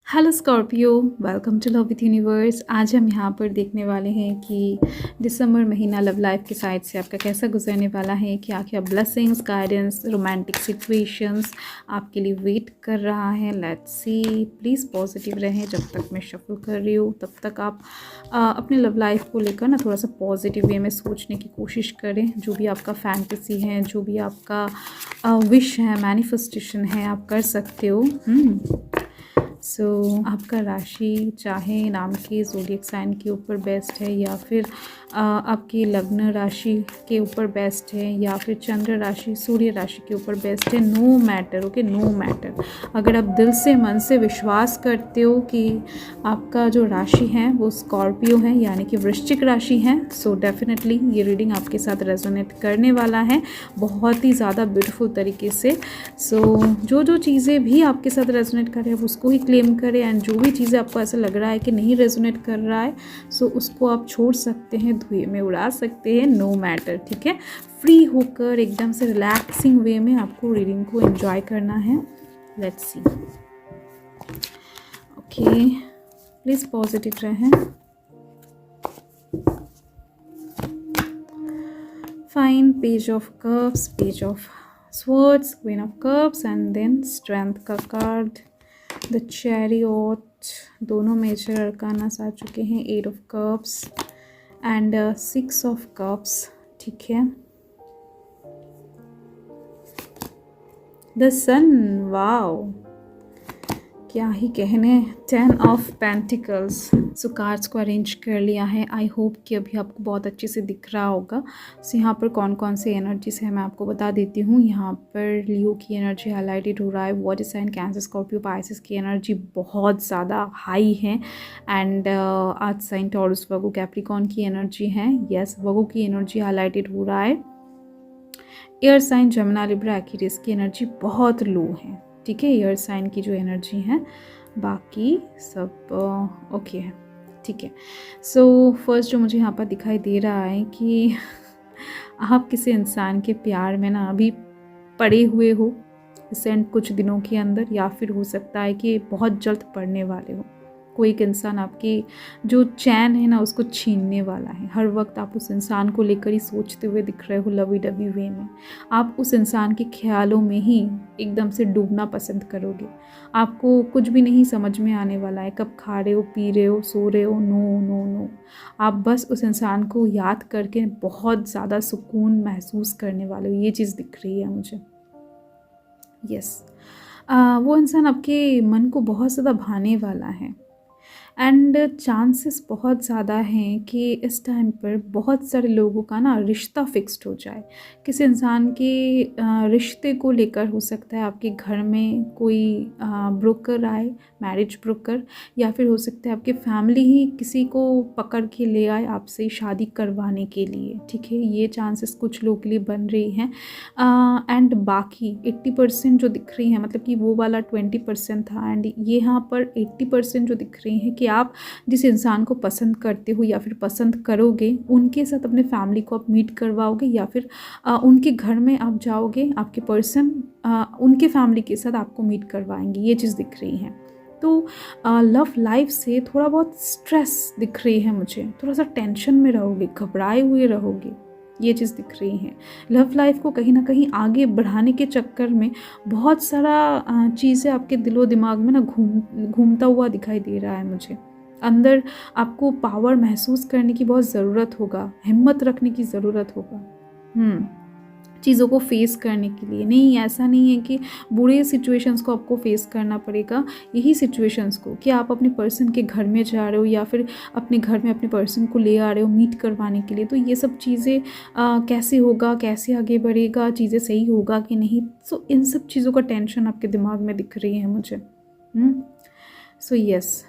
Hello Scorpio, welcome to love with universe. आज हम यहाँ पर देखने वाले हैं कि दिसंबर महीना लव लाइफ की साइड से आपका कैसा गुजरने वाला है। क्या क्या ब्लेसिंग्स, गाइडेंस, रोमांटिक सिचुएशंस आपके लिए वेट कर रहा है। लेट्स सी, प्लीज़ पॉजिटिव रहें। जब तक मैं शफल कर रही हूँ तब तक आप अपने लव लाइफ को लेकर ना थोड़ा सा पॉजिटिव वे में सोचने की कोशिश करें। जो भी आपका फैंटेसी है, जो भी आपका विश है, मैनिफेस्टेशन है, आप कर सकते हो। आपका राशि चाहे नाम के ज़ोडिएक साइन के ऊपर बेस्ट है, या फिर आपकी लग्न राशि के ऊपर बेस्ट है, या फिर चंद्र राशि, सूर्य राशि के ऊपर बेस्ट है। No matter, okay, no matter. अगर आप दिल से, मन से विश्वास करते हो कि आपका जो राशि है वो स्कॉर्पियो है, यानी कि वृश्चिक राशि है, सो डेफिनेटली ये रीडिंग आपके साथ रेजोनेट करने वाला है बहुत ही ज़्यादा ब्यूटीफुल तरीके से। जो जो चीज़ें भी आपके साथ रेजोनेट कर रहे हैं उसको ही क्लेम करें, एंड जो भी चीज़ें आपको ऐसा लग रहा है कि नहीं रेजोनेट कर रहा है, सो उसको आप छोड़ सकते हैं, धुएं में उड़ा सकते हैं। नो मैटर, ठीक है। फ्री होकर एकदम से रिलैक्सिंग वे में आपको रीडिंग को एंजॉय करना है। Let's see, okay, please positive रहें। Fine, page of cups, page of swords, queen of cups, and then strength का कार्ड, द chariot, दोनों मेजर अरकानास आ चुके हैं, 8 of cups and 6 of cups, ठीक है। द सन, वाओ, क्या ही कहने, 10 of Pentacles। सो कार्ड्स को अरेंज कर लिया है। आई होप कि अभी आपको बहुत अच्छे से दिख रहा होगा। सो यहाँ पर कौन कौन से एनर्जीज है मैं आपको बता देती हूँ। यहाँ पर लियो की एनर्जी हाईलाइटेड हो रहा है। Water sign, Cancer, Scorpio, Pisces की एनर्जी बहुत ज़्यादा हाई है। And earth sign, Taurus, Virgo, Capricorn की एनर्जी है। यस, वर्गो की एनर्जी हाईलाइटेड हो रहा है। Air sign, Gemini, Libra, Aquarius की एनर्जी बहुत लो है, ठीक है। एयर साइन की जो एनर्जी है, बाकी सब ओके है, ठीक है। सो फर्स्ट जो मुझे यहाँ पर दिखाई दे रहा है कि आप किसी इंसान के प्यार में ना अभी पड़े हुए हो रिसेंट कुछ दिनों के अंदर, या फिर हो सकता है कि बहुत जल्द पड़ने वाले हो। कोई एक इंसान आपकी जो चैन है ना उसको छीनने वाला है। हर वक्त आप उस इंसान को लेकर ही सोचते हुए दिख रहे हो, लवी डबी वे में। आप उस इंसान के ख्यालों में ही एकदम से डूबना पसंद करोगे। आपको कुछ भी नहीं समझ में आने वाला है, कब खा रहे हो, पी रहे हो, सो रहे हो, नो नो नो। आप बस उस इंसान को याद करके बहुत ज़्यादा सुकून महसूस करने वाले हो, ये चीज़ दिख रही है मुझे। यस, वो इंसान आपके मन को बहुत ज़्यादा भाने वाला है। एंड चांसेस बहुत ज़्यादा हैं कि इस टाइम पर बहुत सारे लोगों का ना रिश्ता फिक्स्ड हो जाए। किसी इंसान के रिश्ते को लेकर हो सकता है आपके घर में कोई ब्रोकर आए, मैरिज ब्रोकर, या फिर हो सकता है आपके फैमिली ही किसी को पकड़ के ले आए आपसे शादी करवाने के लिए, ठीक है। ये चांसेस कुछ लोगों के लिए बन रही हैं। एंड बाकी 80% जो दिख रही हैं, मतलब कि वो वाला 20% था, एंड ये यहाँ पर 80% जो दिख रही हैं कि आप जिस इंसान को पसंद करते हो या फिर पसंद करोगे, उनके साथ अपने फैमिली को आप मीट करवाओगे, या फिर उनके घर में आप जाओगे, आपके पर्सन उनके फैमिली के साथ आपको मीट करवाएंगे, ये चीज़ दिख रही है। तो लव लाइफ से थोड़ा बहुत स्ट्रेस दिख रही है मुझे, थोड़ा सा टेंशन में रहोगे, घबराए हुए रहोगे, ये चीज़ दिख रही है। लव लाइफ को कहीं ना कहीं आगे बढ़ाने के चक्कर में बहुत सारा चीज़ें आपके दिलो दिमाग में ना घूमता हुआ दिखाई दे रहा है मुझे। अंदर आपको पावर महसूस करने की बहुत ज़रूरत होगा, हिम्मत रखने की ज़रूरत होगा चीज़ों को फेस करने के लिए। नहीं, ऐसा नहीं है कि बुरे सिचुएशंस को आपको फेस करना पड़ेगा, यही सिचुएशंस को कि आप अपने पर्सन के घर में जा रहे हो, या फिर अपने घर में अपने पर्सन को ले आ रहे हो मीट करवाने के लिए, तो ये सब चीज़ें कैसे होगा, कैसे आगे बढ़ेगा, चीज़ें सही होगा कि नहीं, सो इन सब चीज़ों का टेंशन आपके दिमाग में दिख रही है मुझे। सो यस,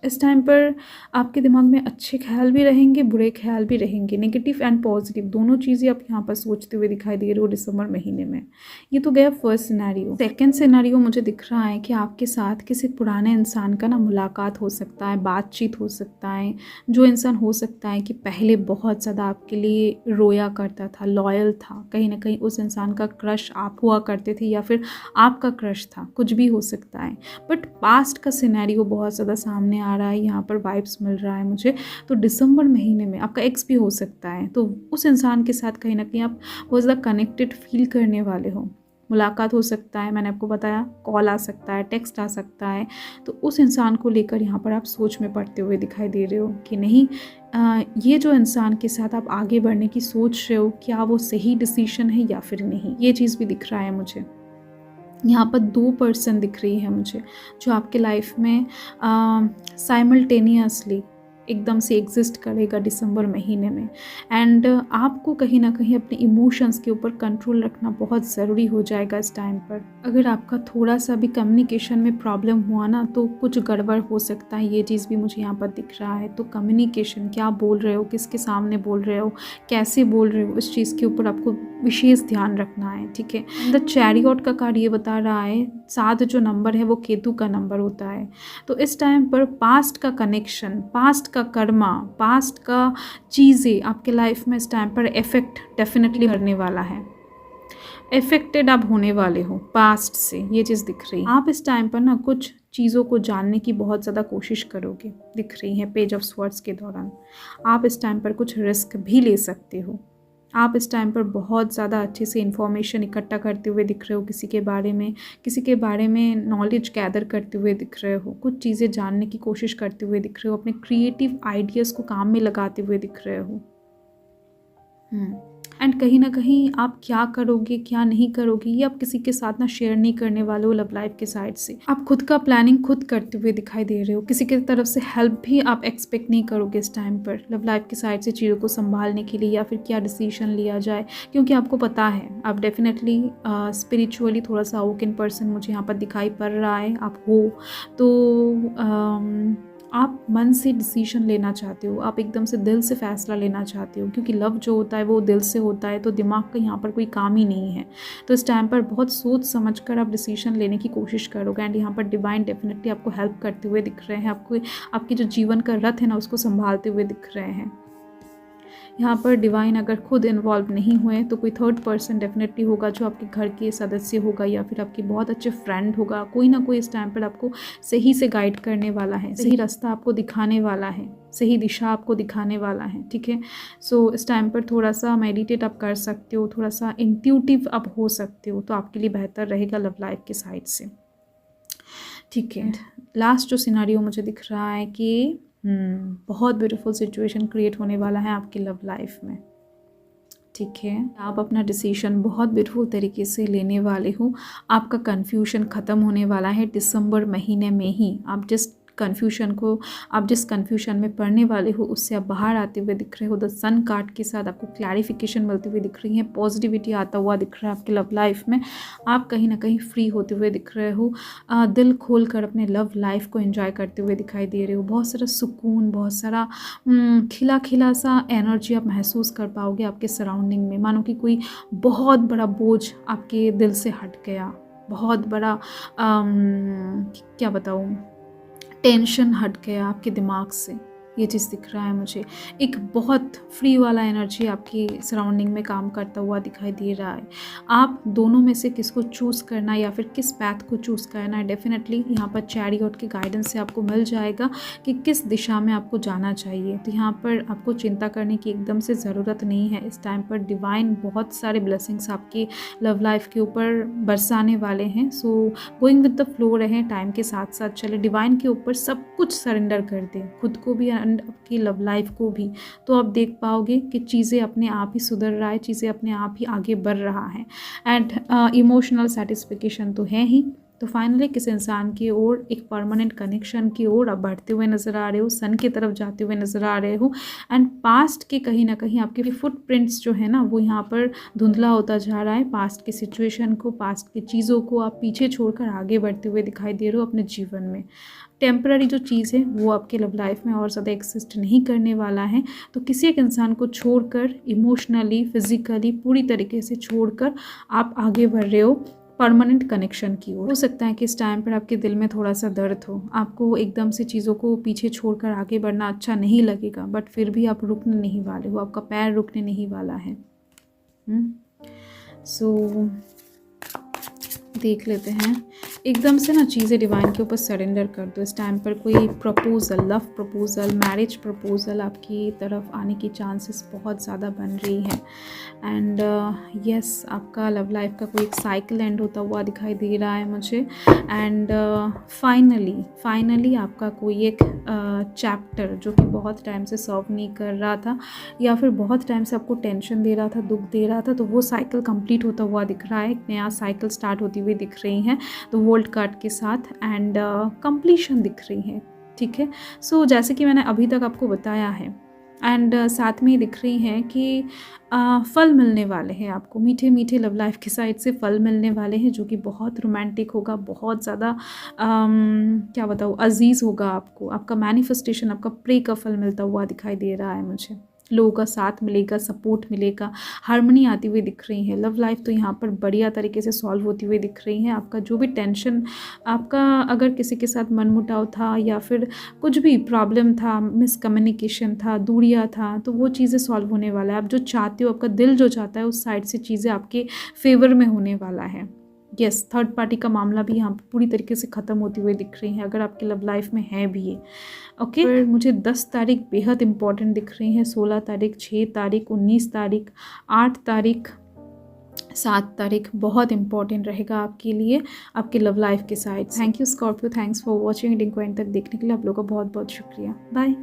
इस टाइम पर आपके दिमाग में अच्छे ख्याल भी रहेंगे, बुरे ख्याल भी रहेंगे, नेगेटिव एंड पॉजिटिव दोनों चीज़ें आप यहाँ पर सोचते हुए दिखाई दे रहे हो दिसंबर महीने में। ये तो गया फर्स्ट सिनेरियो। सेकंड सिनेरियो मुझे दिख रहा है कि आपके साथ किसी पुराने इंसान का ना मुलाकात हो सकता है, बातचीत हो सकता है। जो इंसान हो सकता है कि पहले बहुत ज़्यादा आपके लिए रोया करता था, लॉयल था, कहीं ना कहीं उस इंसान का क्रश आप हुआ करते थे या फिर आपका क्रश था, कुछ भी हो सकता है। बट पास्ट का सिनेरियो बहुत ज़्यादा सामने आ रहा है, यहाँ पर वाइब्स मिल रहा है मुझे। तो दिसंबर महीने में आपका एक्स भी हो सकता है, तो उस इंसान के साथ कहीं ना कहीं आप बहुत ज़्यादा कनेक्टेड फील करने वाले हो। मुलाकात हो सकता है, मैंने आपको बताया, कॉल आ सकता है, टेक्स्ट आ सकता है। तो उस इंसान को लेकर यहाँ पर आप सोच में पड़ते हुए दिखाई दे रहे हो कि नहीं, ये जो इंसान के साथ आप आगे बढ़ने की सोच रहे हो, क्या वो सही डिसीजन है या फिर नहीं, ये चीज़ भी दिख रहा है मुझे। यहाँ पर 2 पर्सन दिख रही है मुझे जो आपके लाइफ में साइमल्टेनियसली एकदम से एग्जिस्ट करेगा दिसंबर महीने में। एंड आपको कहीं ना कहीं अपने इमोशंस के ऊपर कंट्रोल रखना बहुत ज़रूरी हो जाएगा इस टाइम पर। अगर आपका थोड़ा सा भी कम्युनिकेशन में प्रॉब्लम हुआ ना तो कुछ गड़बड़ हो सकता है, ये चीज़ भी मुझे यहाँ पर दिख रहा है। तो कम्युनिकेशन, क्या बोल रहे हो, किसके सामने बोल रहे हो, कैसे बोल रहे हो, इस चीज़ के ऊपर आपको विशेष ध्यान रखना है, ठीक है। द चैरियट का कार्ड ये बता रहा है 7 जो नंबर है वो केतु का नंबर होता है। तो इस टाइम पर पास्ट का कनेक्शन, पास्ट का कर्मा, पास्ट का चीज़ें आपके लाइफ में इस टाइम पर इफेक्ट डेफिनेटली करने वाला है। इफेक्टेड आप होने वाले हो पास्ट से, ये चीज़ दिख रही है। आप इस टाइम पर ना कुछ चीज़ों को जानने की बहुत ज़्यादा कोशिश करोगे, दिख रही है पेज ऑफ स्वॉर्ड्स के दौरान। आप इस टाइम पर कुछ रिस्क भी ले सकते हो। आप इस टाइम पर बहुत ज़्यादा अच्छे से इन्फॉर्मेशन इकट्ठा करते हुए दिख रहे हो, किसी के बारे में नॉलेज गैदर करते हुए दिख रहे हो, कुछ चीज़ें जानने की कोशिश करते हुए दिख रहे हो, अपने क्रिएटिव आइडियाज़ को काम में लगाते हुए दिख रहे हो। एंड कहीं ना कहीं आप क्या करोगे क्या नहीं करोगे ये आप किसी के साथ ना शेयर नहीं करने वाले हो। लव लाइफ के साइड से आप खुद का प्लानिंग खुद करते हुए दिखाई दे रहे हो, किसी की तरफ से हेल्प भी आप एक्सपेक्ट नहीं करोगे इस टाइम पर लव लाइफ की साइड से चीज़ों को संभालने के लिए या फिर क्या डिसीजन लिया जाए, क्योंकि आपको पता है आप डेफिनेटली स्पिरिचुअली थोड़ा सा अवोकन पर्सन मुझे यहाँ पर दिखाई पड़ रहा है आप हो। तो आप मन से डिसीजन लेना चाहते हो, आप एकदम से दिल से फैसला लेना चाहते हो, क्योंकि लव जो होता है वो दिल से होता है, तो दिमाग का यहाँ पर कोई काम ही नहीं है। तो इस टाइम पर बहुत सोच समझ कर आप डिसीजन लेने की कोशिश करोगे। एंड यहाँ पर डिवाइन डेफिनेटली आपको हेल्प करते हुए दिख रहे हैं, आपको आपकी जो जीवन का रथ है ना उसको संभालते हुए दिख रहे हैं। यहाँ पर डिवाइन अगर खुद इन्वॉल्व नहीं हुए तो कोई थर्ड पर्सन डेफिनेटली होगा जो आपके घर के सदस्य होगा या फिर आपकी बहुत अच्छे फ्रेंड होगा। कोई ना कोई इस टाइम पर आपको सही से गाइड करने वाला है, सही रास्ता आपको दिखाने वाला है, सही दिशा आपको दिखाने वाला है, ठीक है। सो इस टाइम पर थोड़ा सा मेडिटेट आप कर सकते हो, थोड़ा सा इंट्यूटिव आप हो सकते हो, तो आपके लिए बेहतर रहेगा लव लाइफ के साइड से, ठीक है। लास्ट जो सिनारियो मुझे दिख रहा है कि बहुत ब्यूटीफुल सिचुएशन क्रिएट होने वाला है आपकी लव लाइफ में, ठीक है। आप अपना डिसीजन बहुत ब्यूटीफुल तरीके से लेने वाले हो, आपका कन्फ्यूजन ख़त्म होने वाला है दिसंबर महीने में ही। आप जिस कन्फ्यूजन में पड़ने वाले हो उससे आप बाहर आते हुए दिख रहे हो। द सन कार्ड के साथ आपको क्लैरिफिकेशन मिलती हुई दिख रही है, पॉजिटिविटी आता हुआ दिख रहा है आपकी लव लाइफ में। आप कहीं ना कहीं फ्री होते हुए दिख रहे हो, दिल खोल कर अपने लव लाइफ को एंजॉय करते हुए दिखाई दे रहे हो। बहुत सारा सुकून, बहुत सारा खिला खिला सा एनर्जी आप महसूस कर पाओगे आपके सराउंडिंग में, मानो कि कोई बहुत बड़ा बोझ आपके दिल से हट गया, बहुत बड़ा क्या बताऊँ, टेंशन हट गया आपके दिमाग से। ये चीज़ दिख रहा है मुझे, एक बहुत फ्री वाला एनर्जी आपकी सराउंडिंग में काम करता हुआ दिखाई दे रहा है। आप दोनों में से किसको चूज़ करना है या फिर किस पैथ को चूज़ करना है, डेफिनेटली यहाँ पर चैरियट के गाइडेंस से आपको मिल जाएगा कि किस दिशा में आपको जाना चाहिए। तो यहाँ पर आपको चिंता करने की एकदम से ज़रूरत नहीं है। इस टाइम पर डिवाइन बहुत सारे ब्लेसिंग्स आपके लव लाइफ के ऊपर बरसाने वाले हैं। So going with the flow रहें, टाइम के साथ साथ चले, डिवाइन के ऊपर सब कुछ सरेंडर कर दें, खुद को भी एंड आपकी लव लाइफ को भी। तो आप देख पाओगे कि चीज़ें अपने आप ही सुधर रहा है, चीज़ें अपने आप ही आगे बढ़ रहा है। एंड इमोशनल सेटिस्फिकेशन तो है ही, तो फाइनली किसी इंसान की ओर, एक परमानेंट कनेक्शन की ओर आप बढ़ते हुए नज़र आ रहे हो, सन की तरफ जाते हुए नज़र आ रहे हो। एंड पास्ट के कहीं ना कहीं आपके फुटप्रिंट्स जो है ना वो यहाँ पर धुंधला होता जा रहा है। पास्ट की सिचुएशन को, पास्ट की चीज़ों को आप पीछे छोड़कर आगे बढ़ते हुए दिखाई दे रहे हो अपने जीवन में। टेम्पररी जो चीज़ है वो आपके लव लाइफ में और ज़्यादा एक्सिस्ट नहीं करने वाला है। तो किसी एक इंसान को छोड़कर, इमोशनली, फिजिकली, पूरी तरीके से छोड़कर आप आगे बढ़ रहे हो परमानेंट कनेक्शन की ओर। हो सकता है कि इस टाइम पर आपके दिल में थोड़ा सा दर्द हो, आपको एकदम से चीज़ों को पीछे छोड़कर आगे बढ़ना अच्छा नहीं लगेगा, बट फिर भी आप रुकने नहीं वाले हो, आपका पैर रुकने नहीं वाला है। सो देख लेते हैं। एकदम से ना चीज़ें डिवाइन के ऊपर सरेंडर कर दो। इस टाइम पर कोई proposal, love proposal, marriage proposal आपकी तरफ आने की चांसेस बहुत ज़्यादा बन रही है। एंड यस, आपका लव लाइफ का कोई एक साइकिल एंड होता हुआ दिखाई दे रहा है मुझे। एंड फाइनली आपका कोई एक चैप्टर जो कि बहुत टाइम से सॉल्व नहीं कर रहा था या फिर बहुत टाइम से आपको टेंशन दे रहा था, दुख दे रहा था, तो वो साइकिल कंप्लीट होता हुआ दिख रहा है। एक नया साइकिल स्टार्ट होती हुई दिख रही है तो वर्ल्ड कार्ड के साथ। एंड कंप्लीशन दिख रही है, ठीक है। सो जैसे कि मैंने अभी तक आपको बताया है, एंड साथ में दिख रही हैं कि फल मिलने वाले हैं आपको, मीठे मीठे लव लाइफ की साइड से फल मिलने वाले हैं जो कि बहुत रोमांटिक होगा, बहुत ज़्यादा क्या बताऊँ, अजीज़ होगा आपको। आपका मैनिफेस्टेशन, आपका प्रे का फल मिलता हुआ दिखाई दे रहा है मुझे। लोगों का साथ मिलेगा, सपोर्ट मिलेगा, हार्मनी आती हुई दिख रही है। लव लाइफ तो यहाँ पर बढ़िया तरीके से सॉल्व होती हुई दिख रही है। आपका जो भी टेंशन, आपका अगर किसी के साथ मनमुटाव था या फिर कुछ भी प्रॉब्लम था, मिसकम्युनिकेशन था, दूरियाँ था, तो वो चीज़ें सॉल्व होने वाला है। आप जो चाहते हो, आपका दिल जो चाहता है, उस साइड से चीज़ें आपके फेवर में होने वाला है। यस, थर्ड पार्टी का मामला भी यहाँ पर पूरी तरीके से ख़त्म होती हुई दिख रही है, अगर आपके लव लाइफ में है भी ये। ओके, फिर मुझे 10 तारीख बेहद इंपॉर्टेंट दिख रही है, 16 तारीख, 6 तारीख, 19 तारीख, 8 तारीख, 7 तारीख बहुत इंपॉर्टेंट रहेगा आपके लिए, आपके लव लाइफ के side. Thank you Scorpio, thanks for watching. Link को एंड तक देखने के लिए आप लोगों का बहुत बहुत शुक्रिया। बाय।